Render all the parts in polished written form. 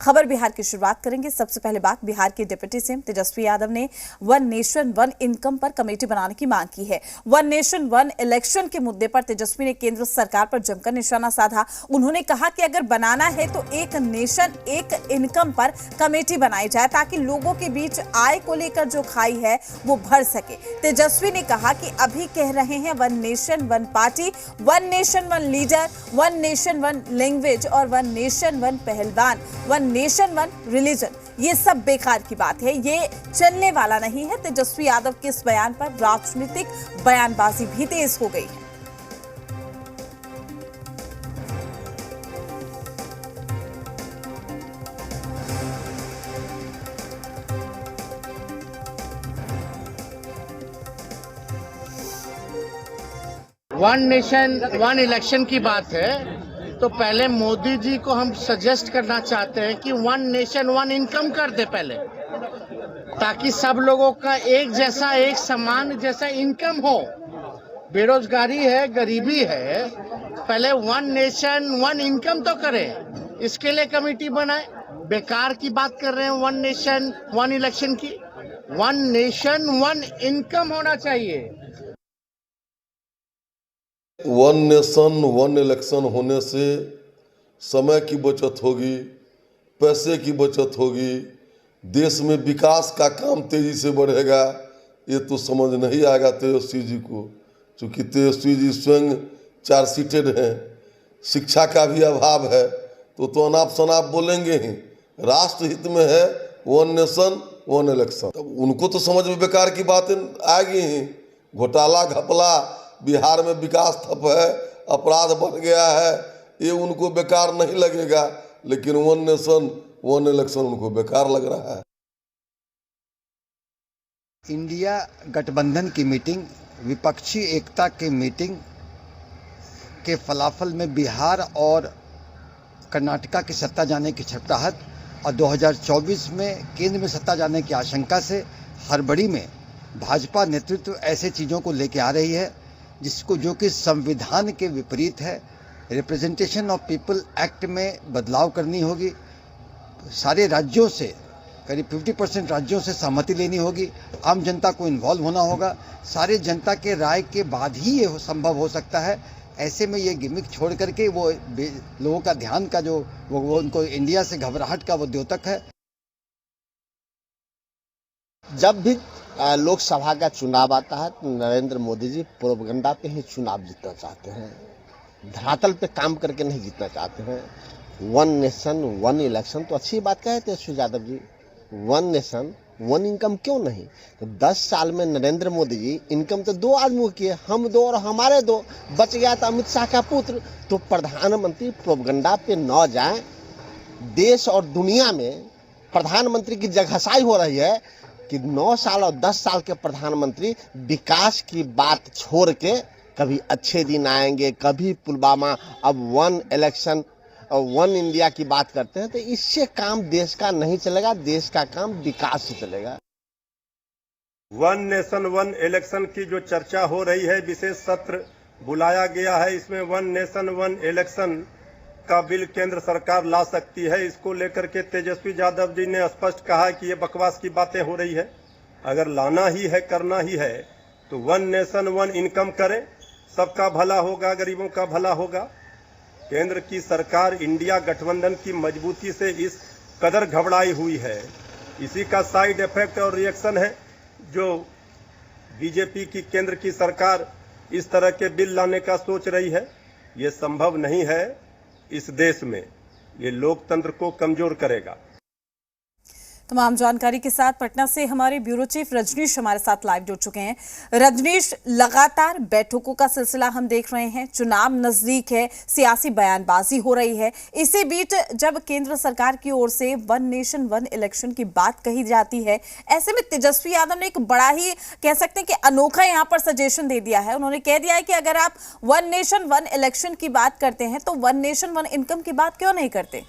खबर बिहार की शुरुआत करेंगे। सबसे पहले बात बिहार के डिप्टी सीएम तेजस्वी यादव ने वन नेशन वन इनकम पर कमेटी बनाने की मांग की है। वन नेशन वन इलेक्शन के मुद्दे पर तेजस्वी ने केंद्र सरकार पर जमकर निशाना साधा। उन्होंने कहा कि अगर बनाना है तो एक नेशन एक इनकम पर कमेटी बनाई जाए ताकि लोगों के बीच आय को लेकर जो खाई है वो भर सके। तेजस्वी ने कहा कि अभी कह रहे हैं one nation one party, one nation one leader, one nation one language और वन नेशन वन पहलवान, वन नेशन वन रिलीजन, ये सब बेकार की बात है, ये चलने वाला नहीं है। तेजस्वी यादव के इस बयान पर राजनीतिक बयानबाजी भी तेज हो गई है। वन नेशन वन इलेक्शन की बात है तो पहले मोदी जी को हम सजेस्ट करना चाहते हैं कि वन नेशन वन इनकम कर दे पहले, ताकि सब लोगों का एक जैसा एक समान जैसा इनकम हो। बेरोजगारी है, गरीबी है, पहले वन नेशन वन इनकम तो करें, इसके लिए कमेटी बनाए। बेकार की बात कर रहे हैं वन नेशन वन इलेक्शन की। वन नेशन वन इनकम होना चाहिए। वन नेशन वन इलेक्शन होने से समय की बचत होगी, पैसे की बचत होगी, देश में विकास का काम तेजी से बढ़ेगा। ये तो समझ नहीं आएगा तेजस्वी जी को, क्योंकि तेजस्वी जी स्वयं चार्ज सीटेड हैं, शिक्षा का भी अभाव है, तो अनाप शनाप बोलेंगे ही। राष्ट्र हित में है वन नेशन वन इलेक्शन। तब उनको तो समझ में बेकार की बातें आएगी ही। घोटाला घपला, बिहार में विकास ठप है, अपराध बढ़ गया है, ये उनको बेकार नहीं लगेगा, लेकिन वन नेशन वन इलेक्शन उनको बेकार लग रहा है। इंडिया गठबंधन की मीटिंग, विपक्षी एकता की मीटिंग के फलाफल में बिहार और कर्नाटका की सत्ता जाने की छटपटाहट और 2024 में केंद्र में सत्ता जाने की आशंका से हड़बड़ी में भाजपा नेतृत्व ऐसे चीज़ों को लेके आ रही है जिसको जो कि संविधान के विपरीत है। रिप्रेजेंटेशन ऑफ पीपल एक्ट में बदलाव करनी होगी। सारे राज्यों से करीब 50% राज्यों से सहमति लेनी होगी। आम जनता को इन्वॉल्व होना होगा। सारे जनता के राय के बाद ही ये संभव हो सकता है। ऐसे में ये गिमिक छोड़ करके वो लोगों का ध्यान का जो वो उनको इंडिया से घबराहट का वो द्योतक है। जब भी लोकसभा का चुनाव आता है तो नरेंद्र मोदी जी प्रोपगंडा पे ही चुनाव जीतना चाहते हैं, धरातल पे काम करके नहीं जीतना चाहते हैं। वन नेशन वन इलेक्शन तो अच्छी बात कहे Tejashwi Yadav ji, one nation one income क्यों नहीं? तो 10 साल में नरेंद्र मोदी जी इनकम तो 2 आदमियों की है, हम 2 और हमारे 2, बच गया था अमित शाह का पुत्र। तो प्रधानमंत्री प्रोपगंडा पे न जाए। देश और दुनिया में प्रधानमंत्री की जगहसाई हो रही है कि 9 साल और 10 साल के प्रधानमंत्री विकास की बात छोड़ के कभी अच्छे दिन आएंगे, कभी पुलवामा, अब वन इलेक्शन और वन इंडिया की बात करते हैं। तो इससे काम देश का नहीं चलेगा, देश का काम विकास से चलेगा। वन नेशन वन इलेक्शन की जो चर्चा हो रही है, विशेष सत्र बुलाया गया है, इसमें वन नेशन वन इलेक्शन का बिल केंद्र सरकार ला सकती है। इसको लेकर के तेजस्वी यादव जी ने स्पष्ट कहा कि ये बकवास की बातें हो रही है। अगर लाना ही है, करना ही है तो वन नेशन वन इनकम करें, सबका भला होगा, गरीबों का भला होगा। केंद्र की सरकार इंडिया गठबंधन की मजबूती से इस कदर घबराई हुई है, इसी का साइड इफेक्ट और रिएक्शन है जो बीजेपी की केंद्र की सरकार इस तरह के बिल लाने का सोच रही है। ये संभव नहीं है इस देश में, ये लोकतंत्र को कमजोर करेगा। तमाम जानकारी के साथ पटना से हमारे ब्यूरो चीफ रजनीश हमारे साथ लाइव जुड़ चुके हैं। रजनीश, लगातार बैठकों का सिलसिला हम देख रहे हैं, चुनाव नजदीक है, सियासी बयानबाजी हो रही है। इसी बीच जब केंद्र सरकार की ओर से वन नेशन वन इलेक्शन की बात कही जाती है, ऐसे में तेजस्वी यादव ने एक बड़ा ही कह सकते हैं कि अनोखा यहां पर सजेशन दे दिया है। उन्होंने कह दिया है कि अगर आप वन नेशन वन इलेक्शन की बात करते हैं तो वन नेशन वन इनकम की बात क्यों नहीं करते?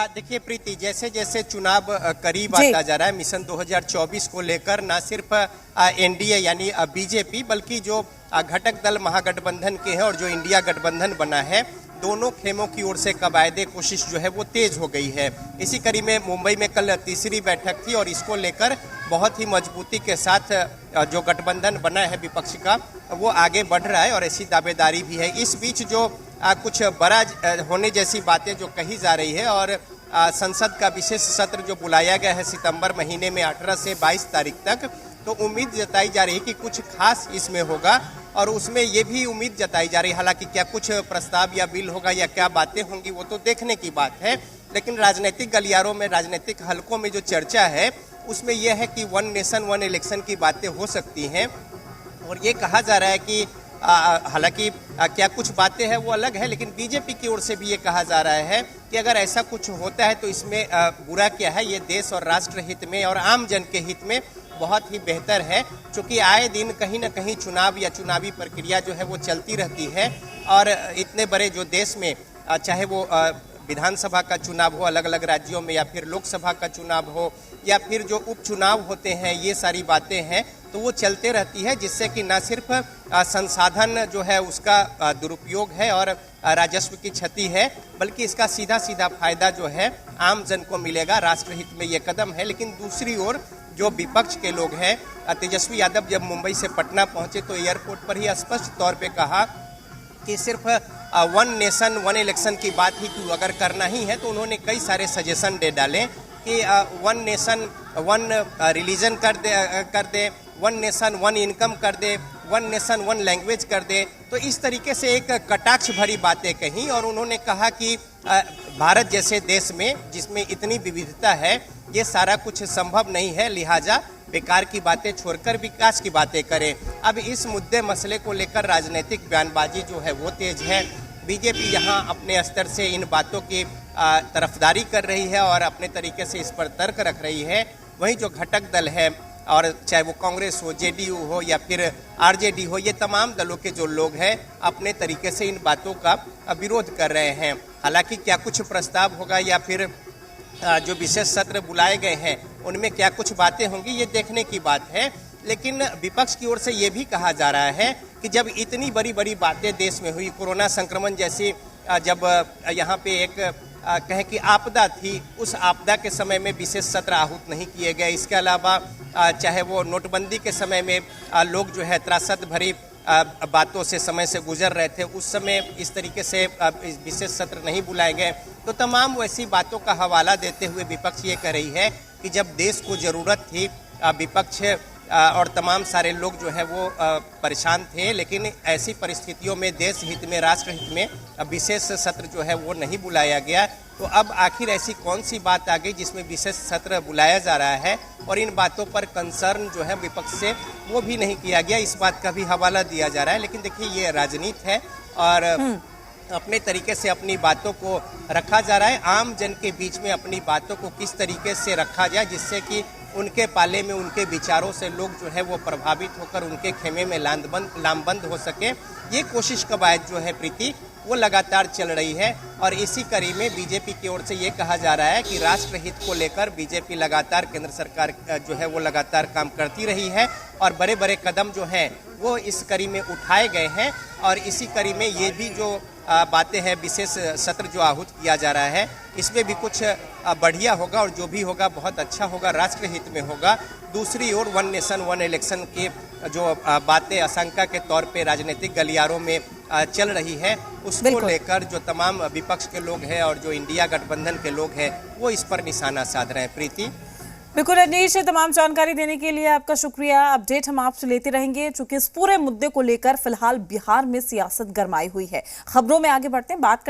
देखिए प्रीति, जैसे जैसे चुनाव करीब आता जा रहा है, मिशन 2024 को लेकर न सिर्फ एनडीए यानी बीजेपी बल्कि जो घटक दल महागठबंधन के हैं और जो इंडिया गठबंधन बना है दोनों खेमों की ओर से कबायदे कोशिश जो है वो तेज हो गई है। इसी कड़ी में मुंबई में कल तीसरी बैठक थी और इसको लेकर बहुत ही मजबूती के साथ जो गठबंधन बना है विपक्ष का वो आगे बढ़ रहा है और ऐसी दावेदारी भी है। इस बीच जो कुछ बड़ा होने जैसी बातें जो कही जा रही है और संसद का विशेष सत्र जो बुलाया गया है सितंबर महीने में 18 से 22 तारीख तक, तो उम्मीद जताई जा रही है कि कुछ खास इसमें होगा और उसमें ये भी उम्मीद जताई जा रही है, हालांकि क्या कुछ प्रस्ताव या बिल होगा या क्या बातें होंगी वो तो देखने की बात है, लेकिन राजनीतिक गलियारों में, राजनीतिक हलकों में जो चर्चा है उसमें यह है कि वन नेशन वन इलेक्शन की बातें हो सकती हैं। और ये कहा जा रहा है कि हालांकि क्या कुछ बातें हैं वो अलग है, लेकिन बीजेपी की ओर से भी ये कहा जा रहा है कि अगर ऐसा कुछ होता है तो इसमें बुरा क्या है, ये देश और राष्ट्र हित में और आम जन के हित में बहुत ही बेहतर है, क्योंकि आए दिन कहीं ना कहीं चुनाव या चुनावी प्रक्रिया जो है वो चलती रहती है और इतने बड़े जो देश में चाहे वो विधानसभा का चुनाव हो अलग अलग राज्यों में या फिर लोकसभा का चुनाव हो या फिर जो उपचुनाव होते हैं, ये सारी बातें हैं तो वो चलते रहती है, जिससे कि न सिर्फ संसाधन जो है उसका दुरुपयोग है और राजस्व की क्षति है, बल्कि इसका सीधा सीधा फायदा जो है आम जन को मिलेगा। राष्ट्रहित में ये कदम है। लेकिन दूसरी ओर जो विपक्ष के लोग हैं, तेजस्वी यादव जब मुंबई से पटना पहुंचे तो एयरपोर्ट पर ही स्पष्ट तौर पे कहा कि सिर्फ वन नेशन वन इलेक्शन की बात ही क्यों, अगर करना ही है तो उन्होंने कई सारे सजेशन दे डाले कि वन नेशन वन रिलीजन कर दे, वन नेशन वन इनकम कर दे, वन नेशन वन लैंग्वेज कर दे। तो इस तरीके से एक कटाक्ष भरी बातें कही और उन्होंने कहा कि भारत जैसे देश में जिसमें इतनी विविधता है ये सारा कुछ संभव नहीं है, लिहाजा बेकार की बातें छोड़कर विकास की बातें करें। अब इस मुद्दे मसले को लेकर राजनीतिक बयानबाजी जो है वो तेज है। बीजेपी यहाँ अपने स्तर से इन बातों की तरफदारी कर रही है और अपने तरीके से इस पर तर्क रख रही है। वहीं जो घटक दल है और चाहे वो कांग्रेस हो, जेडीयू हो या फिर आरजेडी हो, ये तमाम दलों के जो लोग हैं अपने तरीके से इन बातों का विरोध कर रहे हैं। हालांकि क्या कुछ प्रस्ताव होगा या फिर जो विशेष सत्र बुलाए गए हैं उनमें क्या कुछ बातें होंगी ये देखने की बात है। लेकिन विपक्ष की ओर से ये भी कहा जा रहा है कि जब इतनी बड़ी बड़ी बातें देश में हुई, कोरोना संक्रमण जैसी जब यहाँ पे एक कहें कि आपदा थी, उस आपदा के समय में विशेष सत्र आहूत नहीं किए गए। इसके अलावा चाहे वो नोटबंदी के समय में लोग जो है त्रासद भरी बातों से समय से गुजर रहे थे, उस समय इस तरीके से विशेष सत्र नहीं बुलाए गए। तो तमाम वैसी बातों का हवाला देते हुए विपक्ष ये कह रही है कि जब देश को ज़रूरत थी, विपक्ष और तमाम सारे लोग जो है वो परेशान थे, लेकिन ऐसी परिस्थितियों में देश हित में, राष्ट्र हित में विशेष सत्र जो है वो नहीं बुलाया गया। तो अब आखिर ऐसी कौन सी बात आ गई जिसमें विशेष सत्र बुलाया जा रहा है और इन बातों पर कंसर्न जो है विपक्ष से वो भी नहीं किया गया, इस बात का भी हवाला दिया जा रहा है। लेकिन देखिए ये राजनीति है और अपने तरीके से अपनी बातों को रखा जा रहा है। आम जन के बीच में अपनी बातों को किस तरीके से रखा जाए जिससे कि उनके पाले में, उनके विचारों से लोग जो है वो प्रभावित होकर उनके खेमे में लामबंद हो सके, ये कोशिश कवायद जो है प्रीति वो लगातार चल रही है। और इसी कड़ी में बीजेपी की ओर से ये कहा जा रहा है कि राष्ट्र हित को लेकर बीजेपी लगातार, केंद्र सरकार जो है वो लगातार काम करती रही है और बड़े बड़े कदम जो हैं वो इस कड़ी में उठाए गए हैं। और इसी कड़ी में ये भी जो बातें हैं, विशेष सत्र जो आहूत किया जा रहा है, इसमें भी कुछ बढ़िया होगा और जो भी होगा बहुत अच्छा होगा, राष्ट्र हित में होगा। दूसरी ओर वन नेशन वन इलेक्शन की जो बातें आशंका के तौर पे राजनीतिक गलियारों में चल रही है, उसको लेकर जो तमाम विपक्ष के लोग हैं और जो इंडिया गठबंधन के लोग हैं वो इस पर निशाना साध रहे हैं। प्रीति, बिल्कुल रजनीश, तमाम जानकारी देने के लिए आपका शुक्रिया। अपडेट हम आपसे लेते रहेंगे, चूंकि इस पूरे मुद्दे को लेकर फिलहाल बिहार में सियासत गरमाई हुई है। खबरों में आगे बढ़ते हैं, बात कर लेते हैं